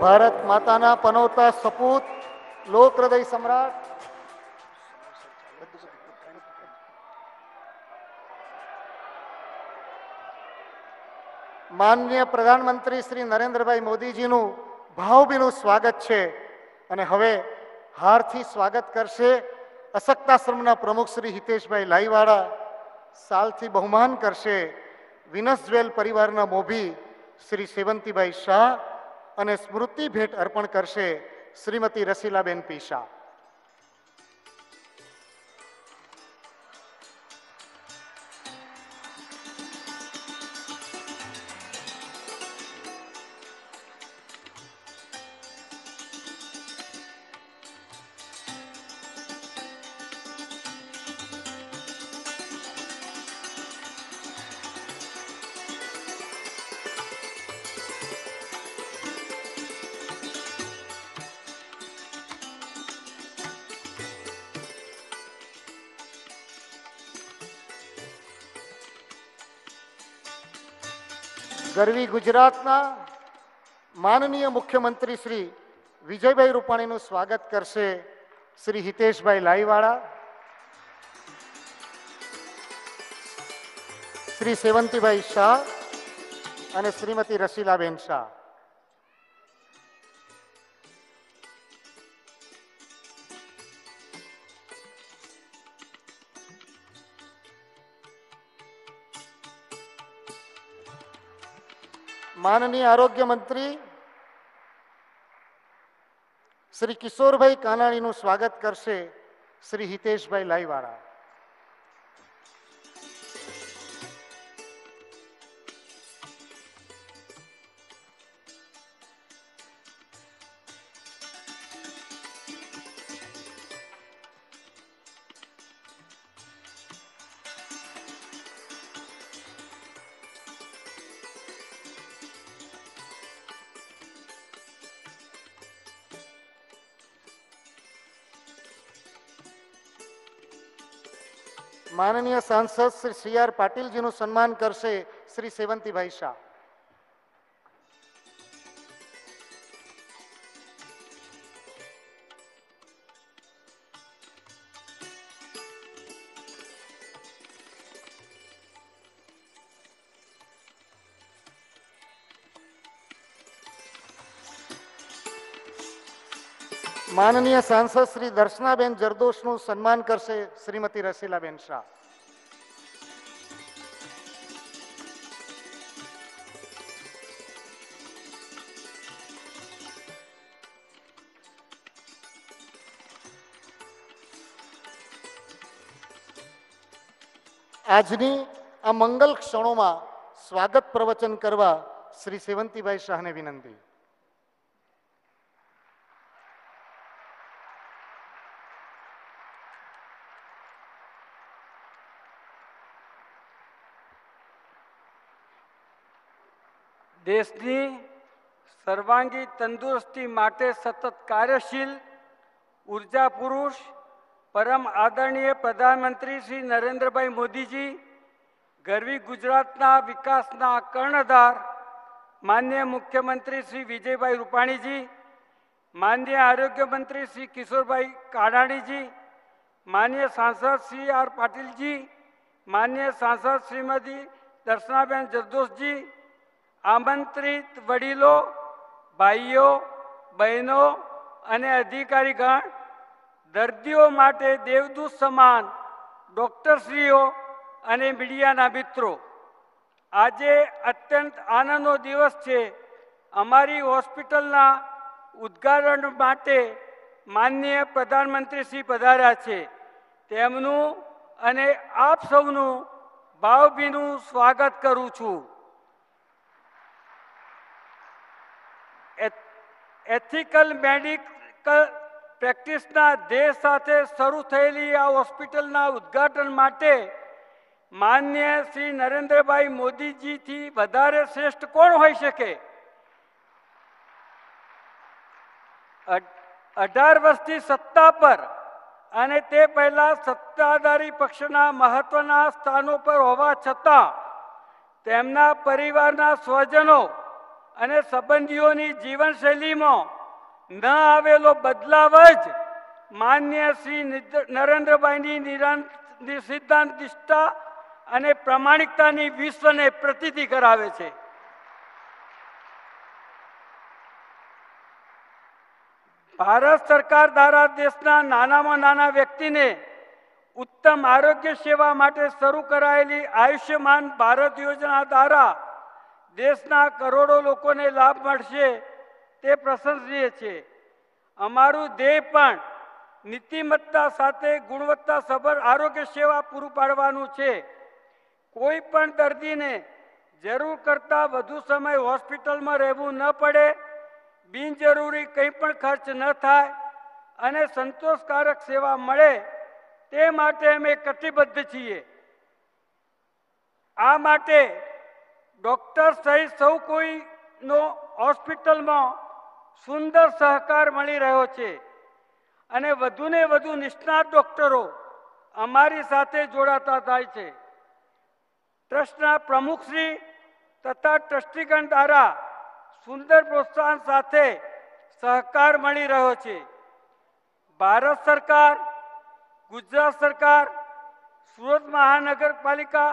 ભારત માતાના પનોતા સપૂત લોક હૃદય સમ્રાટ માનનીય પ્રધાનમંત્રી શ્રી નરેન્દ્રભાઈ મોદીજીનું ભાવભીનું સ્વાગત છે. અને હવે હારથી સ્વાગત કરશે અશક્તાશ્રમના પ્રમુખ શ્રી હિતેશભાઈ લાઈવાળા. સાલથી બહુમાન કરશે વિનસ જ્વેલ પરિવારના મોભી શ્રી સેવંતીભાઈ શાહ અને સ્મૃતિ ભેટ અર્પણ કરશે શ્રીમતી રસીલાબેન પી શાહ. ગરવી ગુજરાતના માનનીય મુખ્યમંત્રી શ્રી વિજયભાઈ રૂપાણીનું સ્વાગત કરશે શ્રી હિતેશભાઈ લાઈવાળા, શ્રી સેવંતીભાઈ શાહ અને શ્રીમતી રસીલાબેન શાહ. માનનીય આરોગ્ય મંત્રી શ્રી કિશોરભાઈ કાનાણીનું સ્વાગત કરશે શ્રી હિતેશભાઈ લાઈવાળા. માનનીય સાંસદ શ્રી સી આર પાટીલજીનું સન્માન કરશે શ્રી સેવંતીભાઈ શાહ. માનનીય સાંસદ શ્રી દર્શનાબેન જરદોશનું સન્માન કરશે શ્રીમતી રસીલાબેન શાહ. આજની આ મંગલ ક્ષણોમાં સ્વાગત પ્રવચન કરવા શ્રી સેવંતીભાઈ શાહને વિનંતી. દેશની સર્વાંગી તંદુરસ્તી માટે સતત કાર્યશીલ ઉર્જા પુરુષ પરમ આદરણીય પ્રધાનમંત્રી શ્રી નરેન્દ્રભાઈ મોદીજી, ગરવી ગુજરાતના વિકાસના કર્ણધાર માનનીય મુખ્યમંત્રી શ્રી વિજયભાઈ રૂપાણીજી, માનનીય આરોગ્ય મંત્રી શ્રી કિશોરભાઈ કાનાણીજી, માનનીય સાંસદ શ્રી આર પાટીલજી, માનનીય સાંસદ શ્રીમતી દર્શનાબેન જરદોશજી, આમંત્રિત વડીલો, ભાઈઓ, બહેનો અને અધિકારીગણ, દર્દીઓ માટે દેવદૂત સમાન ડૉક્ટરશ્રીઓ અને મીડિયાના મિત્રો, આજે અત્યંત આનંદનો દિવસ છે. અમારી હોસ્પિટલના ઉદ્ઘાટન માટે માનનીય પ્રધાનમંત્રી શ્રી પધાર્યા છે. તેમનું અને આપ સૌનું ભાવભીનું સ્વાગત કરું છું. એથિકલ મેડિકલ પ્રેક્ટિસના ધ્યેય સાથે શરૂ થયેલી આ હોસ્પિટલના ઉદ્ઘાટન માટે માનનીય શ્રી નરેન્દ્રભાઈ મોદીજીથી વધારે શ્રેષ્ઠ કોણ હોઈ શકે? 18 વર્ષથી સત્તા પર અને તે પહેલા સત્તાધારી પક્ષના મહત્વના સ્થાનો પર હોવા છતાં તેમના પરિવારના સ્વજનો અને સંબંધીઓની જીવનશૈલીમાં ન આવેલો બદલાવ જ માન્ય શ્રી નરેન્દ્રભાઈની સિદ્ધાંત નિષ્ઠા અને પ્રામાણિકતાની વિશ્વને પ્રતીતિ કરાવે છે. ભારત સરકાર દ્વારા દેશના નાનામાં નાના વ્યક્તિને ઉત્તમ આરોગ્ય સેવા માટે શરૂ કરાયેલી આયુષ્યમાન ભારત યોજના દ્વારા દેશના કરોડો લોકોને લાભ મળશે તે પ્રશંસનીય છે. અમારું ધ્યેય પણ નીતિમત્તા સાથે ગુણવત્તાસભર આરોગ્ય સેવા પૂરું પાડવાનું છે. કોઈ પણ દર્દીને જરૂર કરતાં વધુ સમય હોસ્પિટલમાં રહેવું ન પડે, બિનજરૂરી કંઈ પણ ખર્ચ ન થાય અને સંતોષકારક સેવા મળે તે માટે અમે કટિબદ્ધ છીએ. આ માટે ડૉક્ટર સહિત સૌ કોઈનો હોસ્પિટલમાં સુંદર સહકાર મળી રહ્યો છે અને વધુને વધુ નિષ્ણાત ડૉક્ટરો અમારી સાથે જોડાતા થાય છે. ટ્રસ્ટના પ્રમુખશ્રી તથા ટ્રસ્ટીગણ દ્વારા સુંદર પ્રોત્સાહન સાથે સહકાર મળી રહ્યો છે. ભારત સરકાર, ગુજરાત સરકાર, સુરત મહાનગરપાલિકા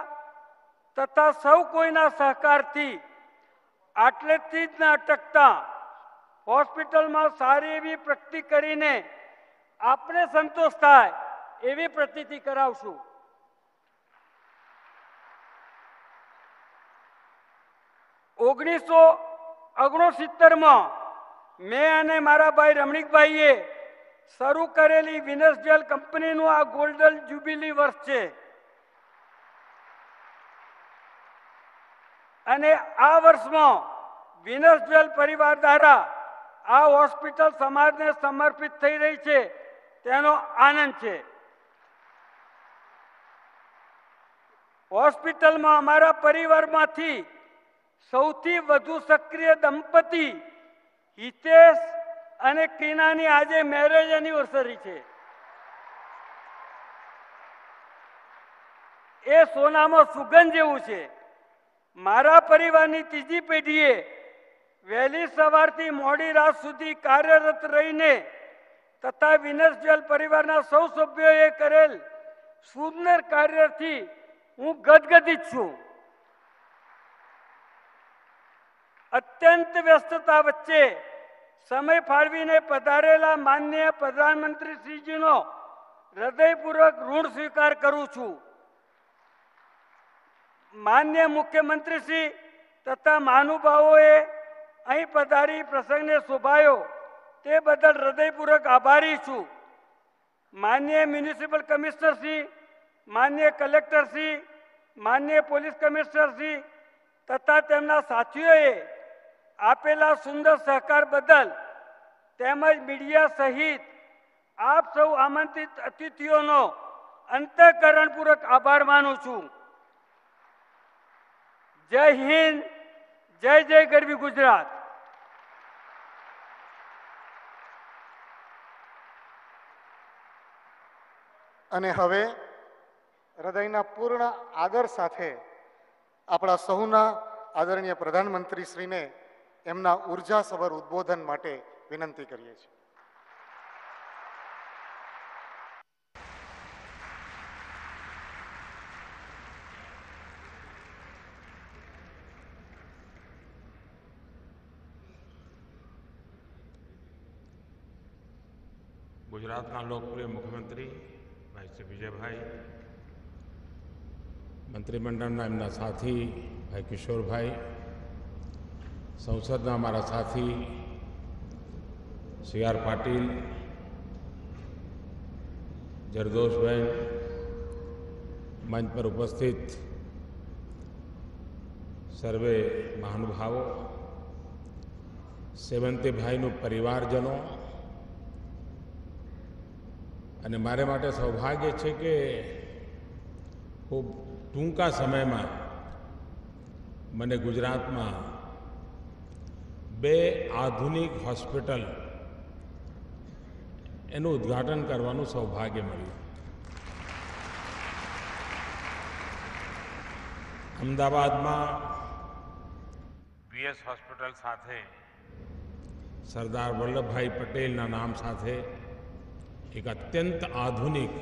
તથા સૌ કોઈના સહકારથી આટલેથી જ ન અટકતા હોસ્પિટલમાં સારી એવી પ્રગતિ કરીને આપણે સંતોષ થાય એવી પ્રતીતિ કરાવશું. 1969માં મેં અને મારા ભાઈ રમણીકભાઈએ શરૂ કરેલી વિનસ જેલ કંપનીનું આ ગોલ્ડન જ્યુબિલી વર્ષ છે અને આ વર્ષમાં વિનસ જેલ પરિવાર દ્વારા આ હોસ્પિટલ સમાજને સમર્પિત થઈ રહી છે તેનો આનંદ છે. હોસ્પિટલમાં અમારા પરિવારમાંથી સૌથી વધુ સક્રિય દંપતી હિતેશ અને ક્રિનાની આજે મેરેજ એનિવર્સરી છે. એ સોનામાં સુગંધ જેવું છે. મારા પરિવારની ત્રીજી પેઢીએ વહેલી સવારથી મોડી રાત સુધી કાર્યરત રહીને તથા વિનસ જેલ પરિવારના સૌ સભ્યોએ કરેલ સુંદર કાર્યથી હું ગદગદિત છું. અત્યંત વ્યસ્તતા વચ્ચે સમય ફાળવીને પધારેલા માનનીય પ્રધાનમંત્રી શ્રીજીનો હૃદયપૂર્વક ઋણ સ્વીકાર કરું છું. માન્ય મુખ્યમંત્રી શ્રી તથા મહાનુભાવોએ અહીં પધારી પ્રસંગને શોભાયો તે બદલ હૃદયપૂર્વક આભારી છું. માન્ય મ્યુનિસિપલ કમિશનર શ્રી, માન્ય કલેક્ટર શ્રી, માન્ય પોલીસ કમિશનર શ્રી તથા તેમના સાથીઓએ આપેલા સુંદર સહકાર બદલ તેમજ મીડિયા સહિત આપ સૌ આમંત્રિત અતિથિઓનો અંતઃકરણપૂર્વક આભાર માનું છું. જય હિન્દ, જય જય ગરવી ગુજરાત. અને હવે હૃદયના પૂર્ણ આદર સાથે આપણા સૌના આદરણીય પ્રધાનમંત્રી શ્રીને એમના ઉર્જાસભર ઉદ્બોધન માટે વિનંતી કરીએ છીએ. ગુજરાતના લોકપ્રિય મુખ્યમંત્રી ભાઈ શ્રી વિજયભાઈ, મંત્રીમંડળના એમના સાથી ભાઈ કિશોરભાઈ, સંસદના મારા સાથી સી આર પાટીલ, જરદોશબેન, મંચ પર ઉપસ્થિત સર્વે મહાનુભાવો, સેવંતીભાઈનું પરિવારજનો, અને મારે માટે સૌભાગ્ય છે કે ખૂબ ટૂંકા સમયમાં મને ગુજરાતમાં 2 આધુનિક હોસ્પિટલ એનું ઉદ્ઘાટન કરવાનું સૌભાગ્ય મળ્યું. અમદાવાદમાં વીએસ હોસ્પિટલ સાથે સરદાર વલ્લભભાઈ પટેલના નામ સાથે એક અત્યંત આધુનિક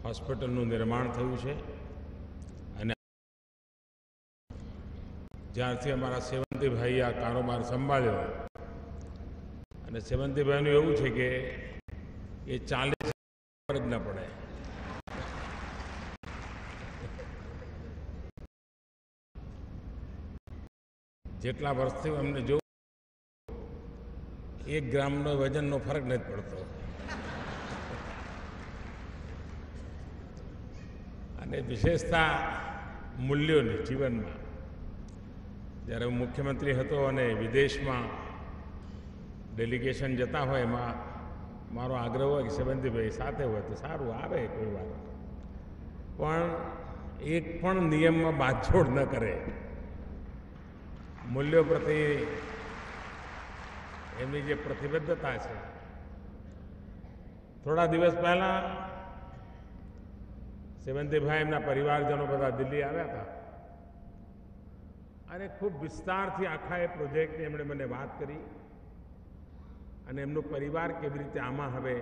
હોસ્પિટલનું નિર્માણ થયું છે અને જ્યારથી અમારા સેવંતીભાઈ આ કારોબાર સંભાળ્યો અને સેવંતીભાઈનું એવું છે કે એ 40 પર જ ન પડે. જેટલા વર્ષથી અમને જો 1 ગ્રામનો વજનનો ફરક નથી પડતો. અને વિશેષતા મૂલ્યોની જીવનમાં જ્યારે હું મુખ્યમંત્રી હતો અને વિદેશમાં ડેલિગેશન જતા હોય એમાં મારો આગ્રહ હોય કે સેવંતીભાઈ સાથે હોય તો સારું, આવે કોઈ વાર, પણ એક પણ નિયમમાં બાંધછોડ ન કરે. મૂલ્યો પ્રત્યે એમની જે પ્રતિબદ્ધતા છે. થોડા દિવસ પહેલા સેવંતીભાઈ એમના પરિવારજનો બધા દિલ્હી આવ્યા હતા અને ખૂબ વિસ્તારથી આખા એ પ્રોજેક્ટની એમણે મને વાત કરી અને એમનો પરિવાર કેવી રીતે આમાં હવે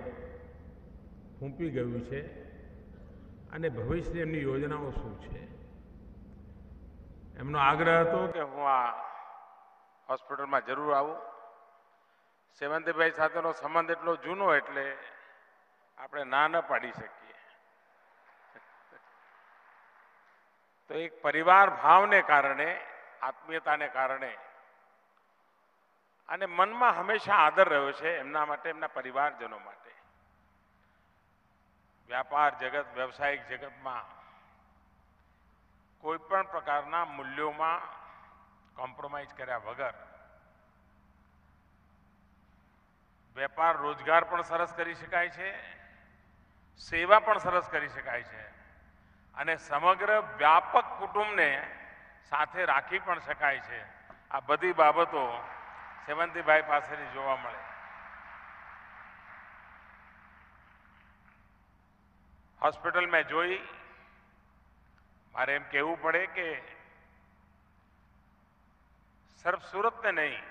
ફૂંપી ગયું છે અને ભવિષ્યની એમની યોજનાઓ શું છે. એમનો આગ્રહ હતો કે હું આ હોસ્પિટલમાં જરૂર આવું. સેવંતીભાઈ સાથેનો સંબંધ એટલો જૂનો એટલે આપણે ના ન પાડી શકીએ. તો એક પરિવાર ભાવને કારણે, આત્મીયતાને કારણે અને મનમાં હંમેશા આદર રહ્યો છે એમના માટે, એમના પરિવારજનો માટે. વ્યાપાર જગત, વ્યવસાયિક જગતમાં કોઈ પણ પ્રકારના મૂલ્યોમાં કોમ્પ્રોમાઇઝ કર્યા વગર વેપાર રોજગાર પણ સરસ કરી શકાય છે, સેવા પણ સરસ કરી શકાય છે અને સમગ્ર વ્યાપક કુટુંબને સાથે રાખી પણ શકાય છે. આ બધી બાબતો સેવંતીભાઈ પાસેથી જોવા મળે. હોસ્પિટલ મેં જોઈ, મારે એમ કહેવું પડે કે સિર્ફ સુરતને નહીં,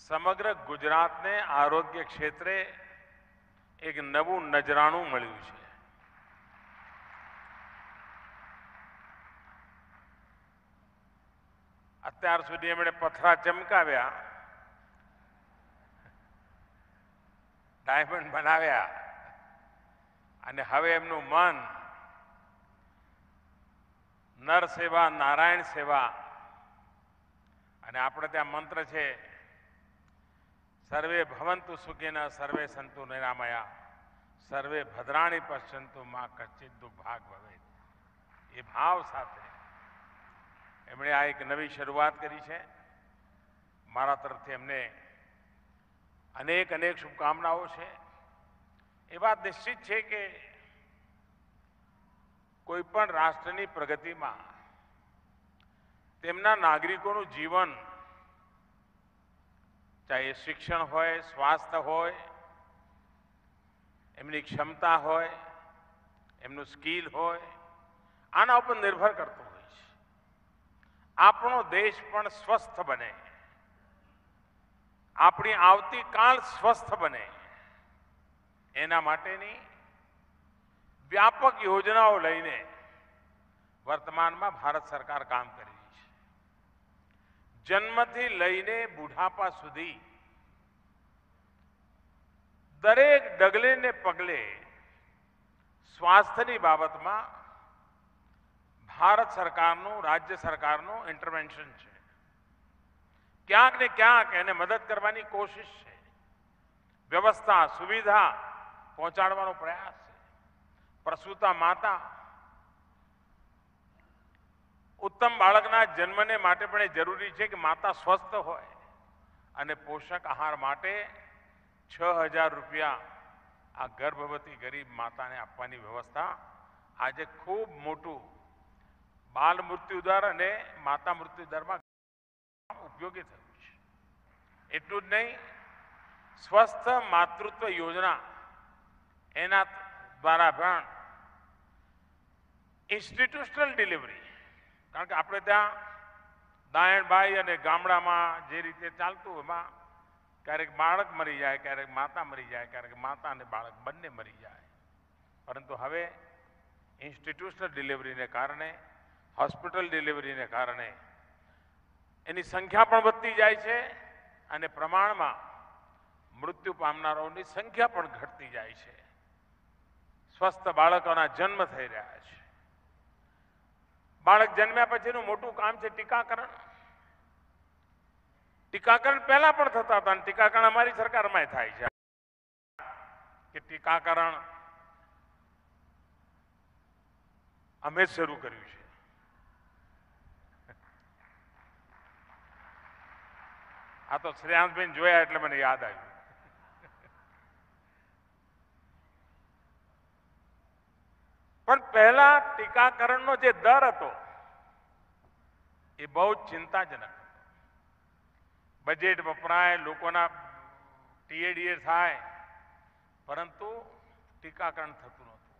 સમગ્ર ગુજરાતને આરોગ્ય ક્ષેત્રે એક નવું નજરાણું મળ્યું છે. અત્યાર સુધી એમણે પથરા ચમકાવ્યા, ડાયમંડ બનાવ્યા અને હવે એમનું મન નર સેવા, નારાયણ સેવા. અને આપણે ત્યાં મંત્ર છે, સર્વે ભવંતુ સુખિનઃ સર્વે સંતુ નિરામયા સર્વે ભદ્રાણી પશ્યંતુ મા કચ્ચિત દુર્ભાગ ભવેત. એ ભાવ સાથે એમણે આ એક નવી શરૂઆત કરી છે. મારા તરફથી એમને અનેક અનેક શુભકામનાઓ છે. એ વાત નિશ્ચિત છે કે કોઈ પણ રાષ્ટ્રની પ્રગતિમાં તેમના નાગરિકોનું જીવન, ચાહે શિક્ષણ હોય, સ્વાસ્થ્ય હોય, એમની ક્ષમતા હોય, એમનું સ્કિલ હોય, આના ઉપર નિર્ભર કરતું હોય છે. આપણો દેશ પણ સ્વસ્થ બને, આપણી આવતીકાલ સ્વસ્થ બને, એના માટેની વ્યાપક યોજનાઓ લઈને વર્તમાનમાં ભારત સરકાર કામ કરી રહી છે. જન્મથી લઈને બુઢાપા સુધી દરેક ડગલે ને પગલે સ્વાસ્થ્યની બાબતમાં ભારત સરકારનું, રાજ્ય સરકારનું ઇન્ટરવેન્શન છે. ક્યાંક ને ક્યાંક એને મદદ કરવાની કોશિશ છે. વ્યવસ્થા, સુવિધા પહોંચાડવાનો પ્રયાસ છે. પ્રસૂતા માતા ઉત્તમ બાળકના જન્મને માટે પણ એ જરૂરી છે કે માતા સ્વસ્થ હોય અને પોષક આહાર માટે 6,000 રૂપિયા આ ગર્ભવતી ગરીબ માતાને આપવાની વ્યવસ્થા આજે ખૂબ મોટું બાલ મૃત્યુ દર અને માતા મૃત્યુ દરમાં ઉપયોગી થયું છે. એટલું જ નહીં, સ્વસ્થ માતૃત્વ યોજના એના દ્વારા પણ ઇન્સ્ટિટ્યુશનલ ડિલિવરી, કારણ કે આપણે ત્યાં દાયણભાઈ અને ગામડામાં જે રીતે ચાલતું એમાં ક્યારેક બાળક મરી જાય, ક્યારેક માતા મરી જાય, ક્યારેક માતા અને બાળક બંને મરી જાય. પરંતુ હવે ઇન્સ્ટિટ્યુશનલ ડિલિવરીને કારણે, હોસ્પિટલ ડિલિવરીને કારણે એની સંખ્યા પણ વધતી જાય છે અને પ્રમાણમાં મૃત્યુ પામનારાઓની સંખ્યા પણ ઘટતી જાય છે. સ્વસ્થ બાળકોના જન્મ થઈ રહ્યા છે. બાળક જન્મ્યા પછીનું મોટું કામ છે ટીકાકરણ. ટીકાકરણ પહેલા પણ થતા હતા અને ટીકાકરણ અમારી સરકારમાં થાય છે કે ટીકાકરણ અમે જ શરૂ કર્યું છે. આ તો શ્રેયાંશબેન જોયા એટલે મને યાદ આવ્યું. પણ પહેલા ટીકાકરણનો જે દર હતો એ બહુ જ ચિંતાજનક હતો. બજેટ વપરાય, લોકોના ટીએડીએ થાય, પરંતુ ટીકાકરણ થતું નહોતું.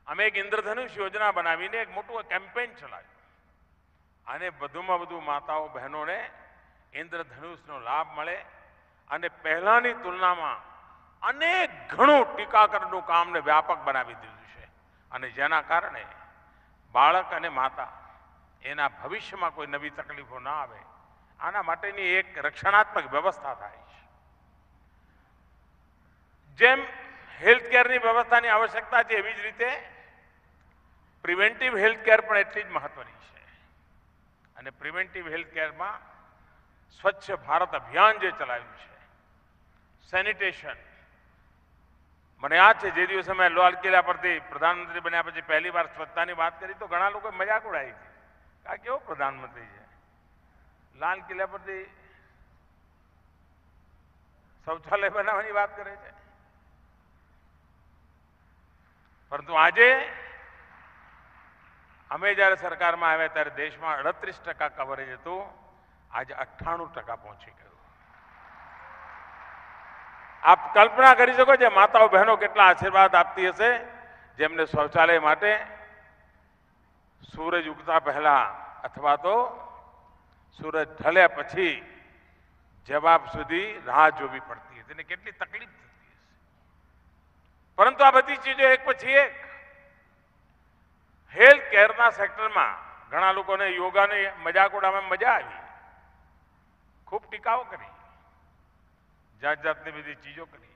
અમે એક ઇન્દ્રધનુષ યોજના બનાવીને એક મોટું કેમ્પેઇન ચલાવ્યું અને વધુમાં વધુ માતાઓ બહેનોને ઇન્દ્રધનુષનો લાભ મળે અને પહેલાની તુલનામાં અનેક ઘણું ટીકાકરણનું કામને વ્યાપક બનાવી દીધું છે અને જેના કારણે બાળક અને માતા એના ભવિષ્યમાં કોઈ નવી તકલીફો ના આવે, આના માટેની એક રક્ષણાત્મક વ્યવસ્થા થાય છે. જેમ હેલ્થકેરની વ્યવસ્થાની આવશ્યકતા છે એવી જ રીતે પ્રિવેન્ટિવ હેલ્થકેર પણ એટલી જ મહત્વની છે. અને પ્રિવેન્ટિવ હેલ્થકેરમાં સ્વચ્છ ભારત અભિયાન જે ચલાવ્યું છે, સેનિટેશન. મને યાદ છે જે દિવસે મેં લાલ કિલ્લા પરથી પ્રધાનમંત્રી બન્યા પછી પહેલી વાર સ્વચ્છતાની વાત કરી તો ઘણા લોકો મજાક ઉડાવી હતી. આ કેવો પ્રધાનમંત્રી છે, લાલ કિલ્લા પરથી શૌચાલય બનાવવાની વાત કરે છે. પરંતુ આજે અમે જ્યારે સરકારમાં આવ્યા ત્યારે દેશમાં 38% કવરેજ હતું, આજે 98% પહોંચી ગયું. આપ કલ્પના કરી શકો છો માતાઓ બહેનો કેટલા આશીર્વાદ આપતી હશે જેમને શૌચાલય માટે સૂરજ ઉગતા પહેલા અથવા તો સૂરજ ઢળ્યા પછી જવાબ સુધી રાહ જોવી પડતી હતી અને કેટલી તકલીફ થતી હશે. પરંતુ આ બધી ચીજો એક પછી એક હેલ્થ કેરના સેક્ટરમાં ઘણા લોકોને યોગાને મજાક ઉડાવવામાં મજા આવી, ખૂબ ટીકાઓ કરી, જાત જાતની બધી ચીજો કરી.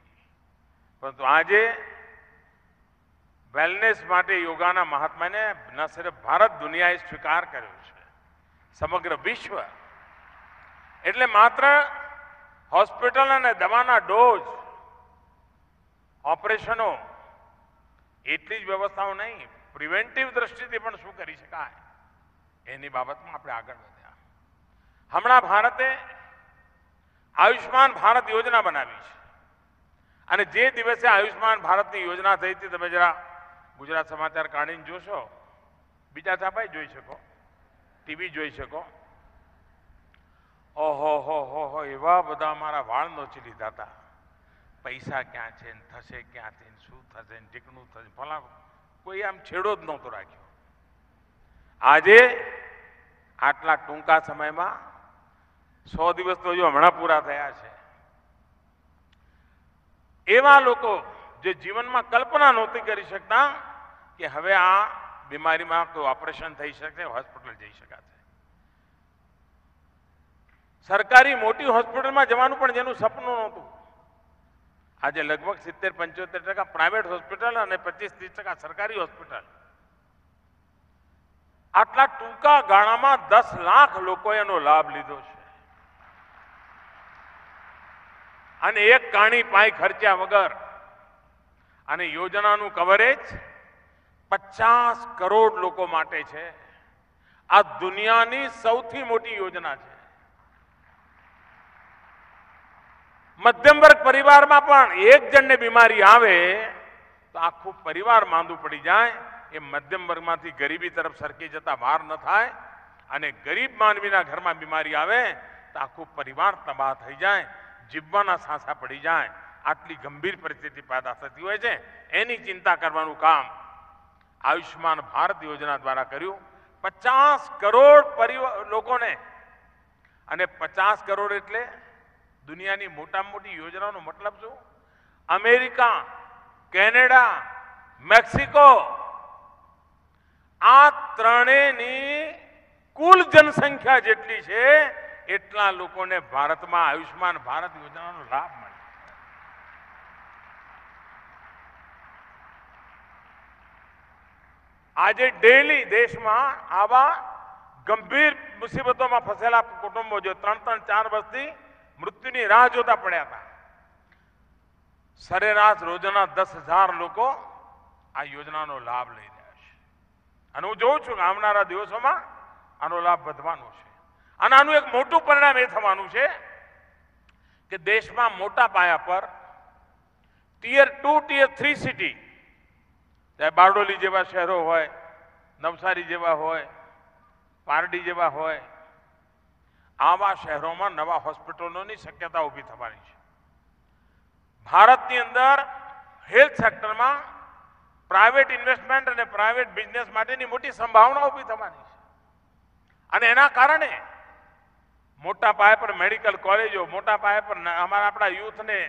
પરંતુ આજે વેલનેસ માટે યોગાના મહાત્માને ન સિર્ફ ભારત દુનિયાએ સ્વીકાર કર્યો છે, સમગ્ર વિશ્વ. એટલે માત્ર હોસ્પિટલ અને દવાના ડોઝ, ઓપરેશનો એટલી જ વ્યવસ્થાઓ નહીં, પ્રિવેન્ટિવ દ્રષ્ટિથી પણ શું કરી શકાય એની બાબતમાં આપણે આગળ વધ્યા. હમણાં ભારતે આયુષ્માન ભારત યોજના બનાવી છે અને જે દિવસે આયુષ્માન ભારતની યોજના થઈ હતી, તમે જરા ગુજરાત સમાચાર કાઢીને જોશો, બીજા છાપાઈ જોઈ શકો, ટીવી જોઈ શકો. ઓહો હો હો હો, એવા બધા અમારા વાળ નોચી લીધા હતા. પૈસા ક્યાં છે, થશે ક્યાંથી, શું થશે, ઢીકણું થશે, ફલા કોઈ આમ છેડો જ નહોતો રાખ્યો. આજે આટલા ટૂંકા સમયમાં 100 દિવસ તો જો હમણાં પૂરા થયા છે. એવા લોકો જે જીવનમાં કલ્પના નહોતી કરી શકતા કે હવે આ બીમારીમાં કોઈ ઓપરેશન થઈ શકે, હોસ્પિટલ જઈ શકાશે. સરકારી મોટી હોસ્પિટલમાં જવાનું પણ જેનું સપનું નહોતું, આજે લગભગ 70-75% પ્રાઇવેટ હોસ્પિટલ અને 25-30% સરકારી હોસ્પિટલ. આટલા ટૂંકા ગાળામાં 10 લાખ લોકોએ એનો લાભ લીધો છે અને એક કાણી પાઈ ખર્ચ્યા વગર. અને યોજનાનું કવરેજ 50 કરોડ લોકો માટે છે. આ દુનિયાની સૌથી મોટી યોજના છે. મધ્યમ વર્ગ પરિવારમાં પણ એક જણને બીમારી આવે તો આખું પરિવાર માંદું પડી જાય. એ મધ્યમ વર્ગમાંથી ગરીબી તરફ સરકી જતા વાર ન થાય અને ગરીબ માનવીના ઘરમાં બીમારી આવે તો આખું પરિવાર તબાહ થઈ જાય, જીવવાના સાંસા પડી જાય. આટલી ગંભીર પરિસ્થિતિ પેદા થતી હોય છે, એની ચિંતા કરવાનું કામ આયુષ્માન ભારત યોજના દ્વારા કર્યું. 50 કરોડ પરિવાર લોકોને, અને 50 કરોડ એટલે દુનિયાની મોટામાં મોટી યોજનાનો મતલબ શું? અમેરિકા, કેનેડા, મેક્સિકો, આ ત્રણેયની કુલ જનસંખ્યા જેટલી છે એટલા લોકોને ભારતમાં આયુષ્માન ભારત યોજનાનો લાભ મળે. આજે ડેલી દેશમાં આવા ગંભીર મુસીબતોમાં ફસેલા કુટુંબો જો 3-3, 4 વર્ષથી મૃત્યુની રાહ જોતા પડ્યા હતા, સરેરાશ રોજના 10,000 લોકો આ યોજનાનો લાભ લઈ રહ્યા છે. અને હું જોઉં છું કે આવનારા દિવસોમાં આનો લાભ વધવાનો છે. અને આનું એક મોટું પરિણામ એ થવાનું છે કે દેશમાં મોટા પાયા પર ટિયર 2, ટિયર 3 સિટી, ચાહે બારડોલી જેવા શહેરો હોય, નવસારી જેવા હોય, પારડી જેવા હોય, આવા શહેરોમાં નવા હોસ્પિટલોની શક્યતા ઊભી થવાની છે. ભારતની અંદર હેલ્થ સેક્ટરમાં પ્રાઇવેટ ઇન્વેસ્ટમેન્ટ અને પ્રાઇવેટ બિઝનેસ માટેની મોટી સંભાવના ઊભી થવાની છે. અને એના કારણે મોટા પાયા પર મેડિકલ કોલેજો, મોટા પાયા પર આપણા યુથને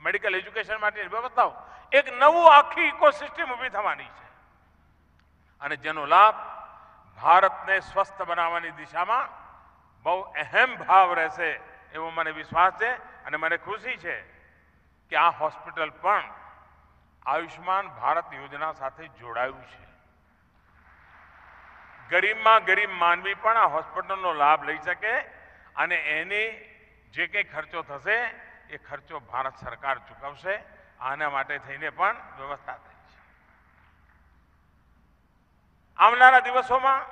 મેડિકલ એજ્યુકેશન માટેની વ્યવસ્થાઓ, એક નવું આખી ઇકોસિસ્ટમ ઊભી થવાની છે. અને જેનો લાભ ભારતને સ્વસ્થ બનાવવાની દિશામાં બહુ અહેમ ભાવ રહેશે એવો મને વિશ્વાસ છે. અને મને ખુશી છે કે આ હોસ્પિટલ પણ આયુષ્માન ભારત યોજના સાથે જોડાયું છે. ગરીબમાં ગરીબ માનવી પણ આ હોસ્પિટલનો લાભ લઈ શકે અને એની જે કંઈ ખર્ચો થશે એ ખર્ચો ભારત સરકાર ચૂકવશે. આના માટે થઈને પણ વ્યવસ્થા થઈ છે. આવનારા દિવસોમાં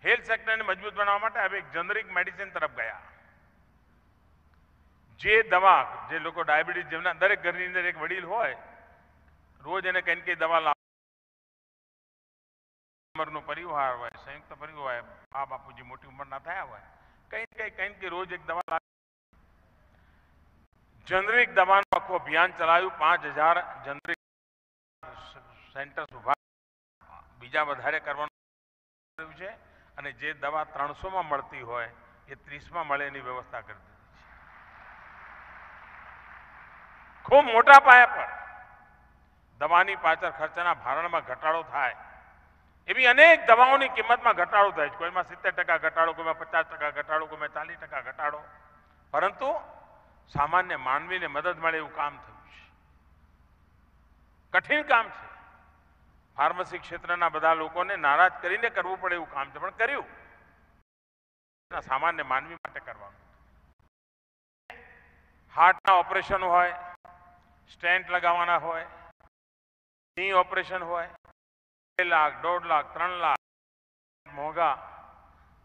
હેલ્થ સેક્ટરને મજબૂત બનાવવા માટે હવે એક જનરિક મેડિસિન તરફ ગયા. જે દવા, જે લોકો ડાયાબિટીસ, જેમના દરેક ઘરની અંદર એક વડીલ હોય, રોજ એને કંઈ કઈ દવા લાવ, ઉંમરનો પરિવાર હોય, સંયુક્ત પરિવાર હોય, આ બાપુજી મોટી ઉંમરના થયા હોય, કંઈ રોજ એક દવા લાવ. જનરિક દવાનું આખું અભિયાન ચલાવ્યું. 5,000 જનરિક સેન્ટર્સ ઉભા, બીજા વધારે કરવાનું છે. અને જે દવા 300માં મળતી હોય એ 30માં મળે એની વ્યવસ્થા કરી દીધી છે. ખૂબ મોટા પાયા પર દવાની પાછળ ખર્ચના ભારણમાં ઘટાડો થાય એવી અનેક દવાઓની કિંમતમાં ઘટાડો થાય છે. કોઈમાં 70% ઘટાડો, કોઈમાં 50% ઘટાડો, કોઈમાં 40% ઘટાડો. પરંતુ સામાન્ય માનવીને મદદ મળે એવું કામ થયું છે. કઠિન કામ છે. ફાર્મસી ક્ષેત્રના બધા લોકોને નારાજ કરીને કરવું પડે એવું કામ છે, પણ કર્યું. સામાન્ય માનવી માટે કરવાનું. હાર્ટના ઓપરેશન હોય, સ્ટેન્ટ લગાવવાના હોય, ની ઓપરેશન હોય, 2 લાખ, 1.5 લાખ, 3 લાખ મોંઘા.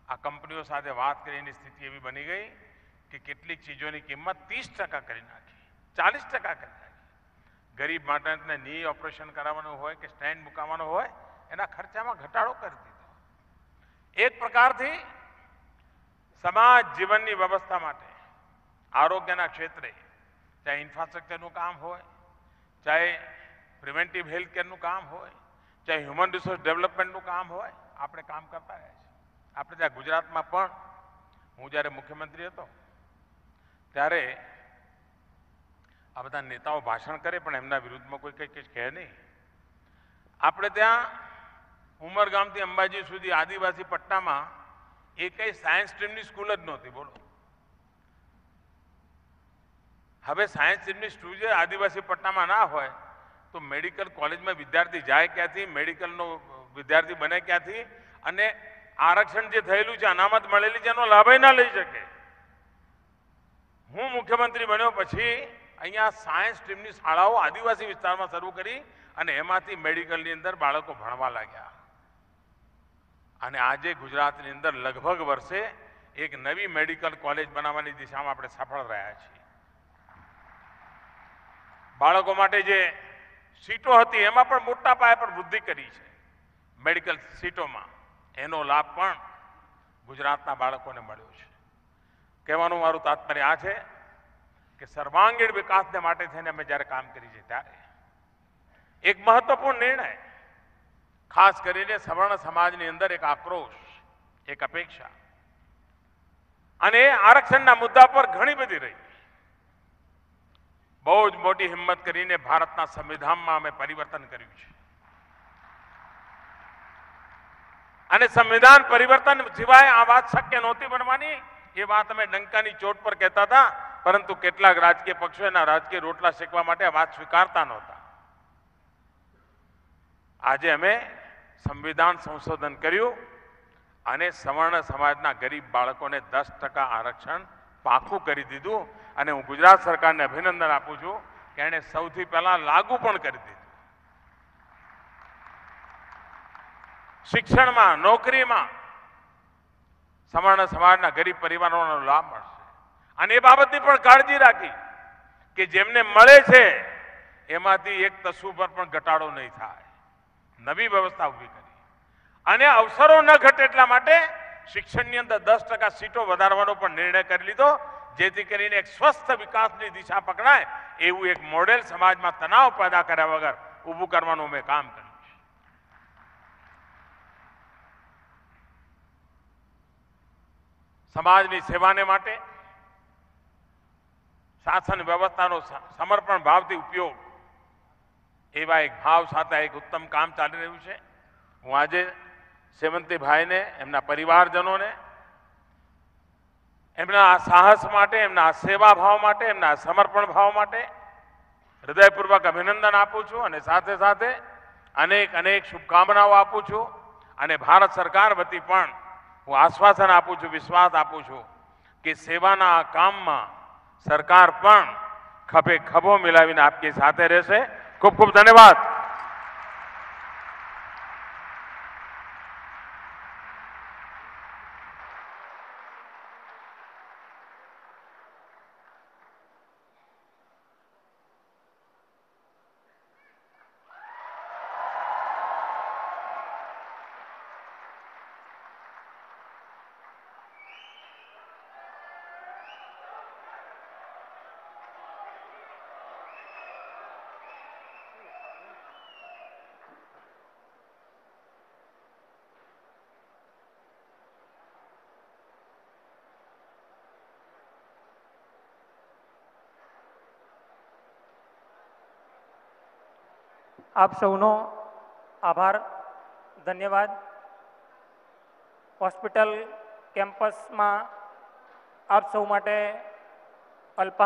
આ કંપનીઓ સાથે વાત કરીને સ્થિતિ એવી બની ગઈ કે કેટલીક ચીજોની કિંમત 30% કરી નાખી, 40% કરી નાખી. ગરીબ માણસને ની ઓપરેશન કરાવવાનું હોય કે સ્ટેન્ડ મુકાવવાનો હોય એના ખર્ચામાં ઘટાડો કરી દીધો. એક પ્રકારથી સમાજ જીવનની વ્યવસ્થા માટે આરોગ્યના ક્ષેત્રે, ચાહે ઇન્ફ્રાસ્ટ્રક્ચરનું કામ હોય, ચાહે પ્રિવેન્ટિવ હેલ્થ કેરનું કામ હોય, ચાહે હ્યુમન રિસોર્સ ડેવલપમેન્ટનું કામ હોય, આપણે કામ કરતા રહ્યા છીએ. આપણે ત્યાં ગુજરાતમાં પણ હું જ્યારે મુખ્યમંત્રી હતો ત્યારે આ બધા નેતાઓ ભાષણ કરે પણ એમના વિરુદ્ધમાં કોઈ કંઈ કહે નહીં. આપણે ત્યાં ઉમરગામથી અંબાજી સુધી આદિવાસી પટ્ટામાં એકેય સાયન્સ સ્ટ્રીમની સ્કૂલ જ નહોતી. બોલો, હવે સાયન્સ સ્ટ્રીમની સ્કૂલ જે આદિવાસી પટ્ટામાં ના હોય તો મેડિકલ કોલેજમાં વિદ્યાર્થી જાય ક્યાંથી, મેડિકલનો વિદ્યાર્થી બને ક્યાંથી? અને આરક્ષણ જે થયેલું છે, અનામત મળેલી છે, એનો લાભ ના લઈ શકે. હું મુખ્યમંત્રી બન્યો પછી અહીંયા સાયન્સ સ્ટ્રીમની શાળાઓ આદિવાસી વિસ્તારમાં શરૂ કરી અને એમાંથી મેડિકલની અંદર બાળકો ભણવા લાગ્યા. અને આજે ગુજરાતની અંદર લગભગ વર્ષે એક નવી મેડિકલ કોલેજ બનાવવાની દિશામાં આપણે સફળ રહ્યા છીએ. બાળકો માટે જે સીટો હતી એમાં પણ મોટા પાયા પર વૃદ્ધિ કરી છે. મેડિકલ સીટોમાં એનો લાભ પણ ગુજરાતના બાળકોને મળ્યો છે. કહેવાનું મારું તાત્પર્ય આ છે કે સર્વાંગીણ વિકાસને માટે થઈને અમે જ્યારે કામ કરી છે ત્યારે એક મહત્વપૂર્ણ નિર્ણય ખાસ કરીને સવર્ણ સમાજની અંદર એક આક્રોશ, એક અપેક્ષા અને આરક્ષણના મુદ્દા પર ઘણી બધી રહી. બહુ જ મોટી હિંમત કરીને ભારતના સંવિધાનમાં અમે પરિવર્તન કર્યું છે અને સંવિધાન પરિવર્તન સિવાય આ વાત શક્ય નહોતી બનવાની. એ વાત અમે ડંકાની ચોટ પર કહેતા હતા, પરંતુ કેટલાક રાજકીય પક્ષો એના રાજકીય રોટલા શેકવા માટે આ વાત સ્વીકારતા નહોતા. આજે અમે સંવિધાન સંશોધન કર્યું અને સવર્ણ સમાજના ગરીબ બાળકોને 10% આરક્ષણ પાકું કરી દીધું. અને હું ગુજરાત સરકારને અભિનંદન આપું છું કે એણે સૌથી પહેલા લાગુ પણ કરી દીધું. શિક્ષણમાં, નોકરીમાં સવર્ણ સમાજના ગરીબ પરિવારોનો લાભ મળશે અને એ બાબતની પણ કાળજી રાખી કે જેમને મળે છે એમાંથી એક તસુ પર પણ ઘટાડો નહીં થાય. નવી વ્યવસ્થા ઊભી કરી અને અવસરો ન ઘટે એટલા માટે શિક્ષણની અંદર 10% સીટો વધારવાનો પણ નિર્ણય કરી લીધો, જેથી કરીને એક સ્વસ્થ વિકાસની દિશા પકડાય એવું એક મોડેલ સમાજમાં તણાવ પેદા કર્યા વગર ઊભું કરવાનું મેં કામ કર્યું. સમાજની સેવાને માટે શાસન વ્યવસ્થાનો સમર્પણ ભાવથી ઉપયોગ એવા એક ભાવ સાથે એક ઉત્તમ કામ ચાલી રહ્યું છે. હું આજે સેવંતીભાઈને, એમના પરિવારજનોને એમના આ સાહસ માટે, એમના આ સેવા ભાવ માટે, એમના સમર્પણ ભાવ માટે હૃદયપૂર્વક અભિનંદન આપું છું અને સાથે સાથે અનેક અનેક શુભકામનાઓ આપું છું. અને ભારત સરકાર વતી પણ હું આશ્વાસન આપું છું, વિશ્વાસ આપું છું કે સેવાના આ કામમાં સરકાર પણ ખભે ખભો મિલાવીને આપની સાથે રહેશે. ખૂબ ખૂબ ધન્યવાદ. આપ સૌનો આભાર, ધન્યવાદ. હોસ્પિટલ કેમ્પસમાં આપ સૌ માટે અલ્પા